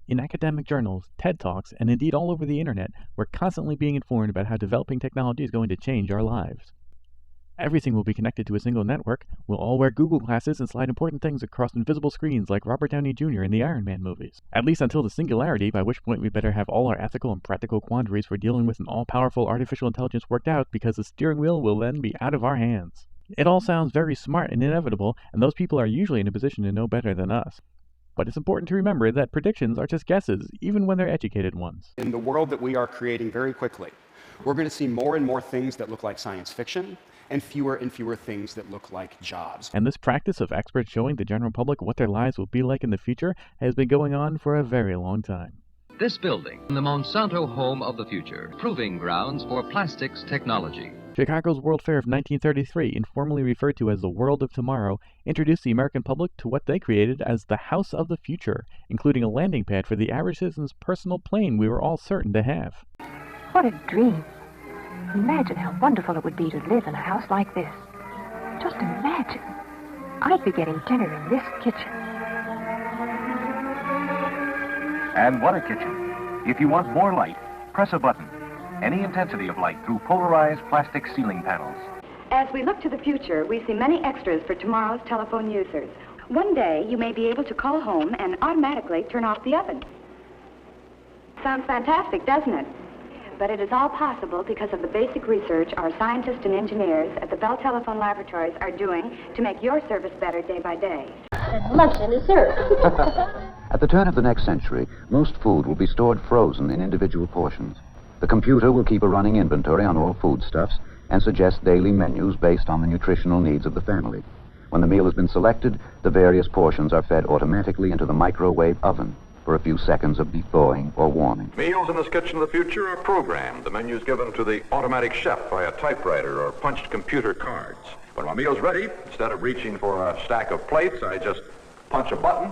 In academic journals, TED Talks, and indeed all over the internet, we're constantly being informed about how developing technology is going to change our lives. Everything will be connected to a single network. We'll all wear Google glasses and slide important things across invisible screens like Robert Downey Jr. in the Iron Man movies. At least until the singularity, by which point we better have all our ethical and practical quandaries for dealing with an all-powerful artificial intelligence worked out, because the steering wheel will then be out of our hands. It all sounds very smart and inevitable, and those people are usually in a position to know better than us. But it's important to remember that predictions are just guesses, even when they're educated ones. In the world that we are creating very quickly, we're going to see more and more things that look like science fiction, and fewer things that look like jobs. And this practice of experts showing the general public what their lives will be like in the future has been going on for a very long time. This building, the Monsanto home of the future, proving grounds for plastics technology. Chicago's World Fair of 1933, informally referred to as the World of Tomorrow, introduced the American public to what they created as the House of the Future, including a landing pad for the average citizen's personal plane we were all certain to have. What a dream. Imagine how wonderful it would be to live in a house like this. Just imagine. I'd be getting dinner in this kitchen. And what a kitchen. If you want more light, press a button. Any intensity of light through polarized plastic ceiling panels. As we look to the future, we see many extras for tomorrow's telephone users. One day, you may be able to call home and automatically turn off the oven. Sounds fantastic, doesn't it? But it is all possible because of the basic research our scientists and engineers at the Bell Telephone Laboratories are doing to make your service better day by day. And luncheon is served. At the turn of the next century, most food will be stored frozen in individual portions. The computer will keep a running inventory on all foodstuffs and suggest daily menus based on the nutritional needs of the family. When the meal has been selected, the various portions are fed automatically into the microwave oven for a few seconds of thawing or warming. Meals in this kitchen of the future are programmed. The menu's given to the automatic chef by a typewriter or punched computer cards. When my meal's ready, instead of reaching for a stack of plates, I just punch a button,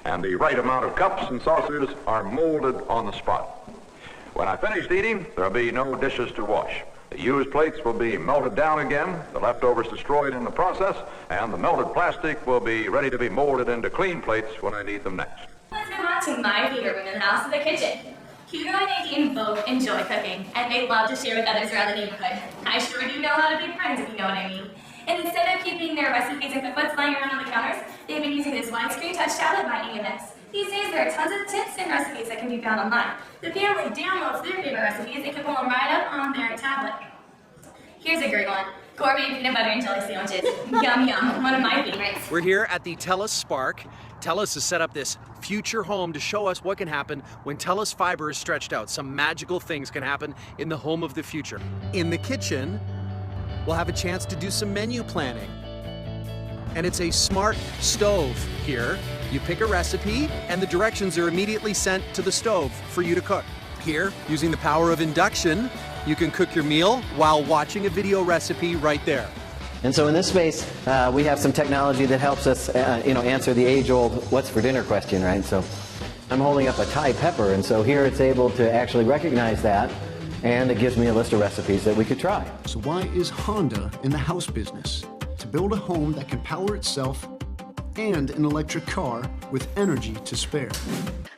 and the right amount of cups and saucers are molded on the spot. When I finished eating, there'll be no dishes to wash. The used plates will be melted down again, the leftovers destroyed in the process, and the melted plastic will be ready to be molded into clean plates when I need them next. Let's move on to my favorite room in the house, the kitchen. Hugo and Nadine both enjoy cooking, and they love to share with others around the neighborhood. I sure do know how to be friends, if you know what I mean. And instead of keeping their recipes and cookbooks lying around on the counters, they've been using this widescreen touch tablet by EMS. These days, there are tons of tips and recipes that can be found online. The family downloads their favorite recipes and can pull them right up on their tablet. Here's a great one. Gourmet peanut butter and jelly sandwiches. Yum, yum. One of my favorites. We're here at the TELUS Spark. TELUS has set up this future home to show us what can happen when TELUS fiber is stretched out. Some magical things can happen in the home of the future. In the kitchen, we'll have a chance to do some menu planning. And it's a smart stove here. You pick a recipe, and the directions are immediately sent to the stove for you to cook. Here, using the power of induction, you can cook your meal while watching a video recipe right there. And so in this space, we have some technology that helps us, answer the age-old "what's for dinner" question, right? So I'm holding up a Thai pepper, and so here it's able to actually recognize that, and it gives me a list of recipes that we could try. So why is Honda in the house business? To build a home that can power itself and an electric car with energy to spare.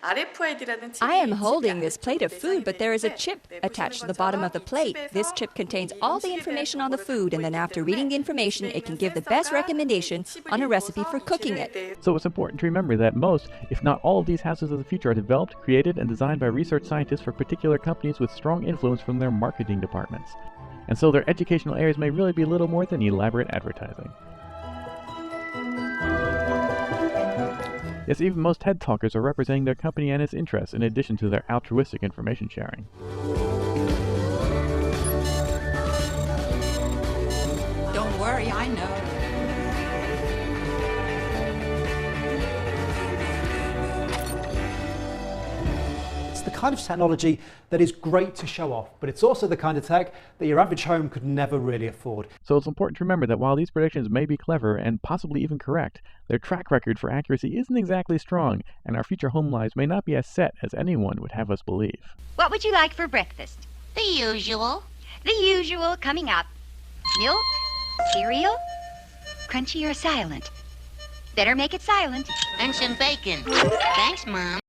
I am holding this plate of food, but there is a chip attached to the bottom of the plate. This chip contains all the information on the food, and then after reading the information, it can give the best recommendation on a recipe for cooking it. So it's important to remember that most, if not all, of these houses of the future are developed, created, and designed by research scientists for particular companies with strong influence from their marketing departments. And so their educational areas may really be little more than elaborate advertising. Yes, even most TED Talkers are representing their company and its interests in addition to their altruistic information sharing. Don't worry, I know. It's the kind of technology that is great to show off, but it's also the kind of tech that your average home could never really afford. So it's important to remember that while these predictions may be clever and possibly even correct, their track record for accuracy isn't exactly strong, and our future home lives may not be as set as anyone would have us believe. What would you like for breakfast? The usual. The usual coming up. Milk? Cereal? Crunchy or silent? Better make it silent. And some bacon. Thanks, Mom.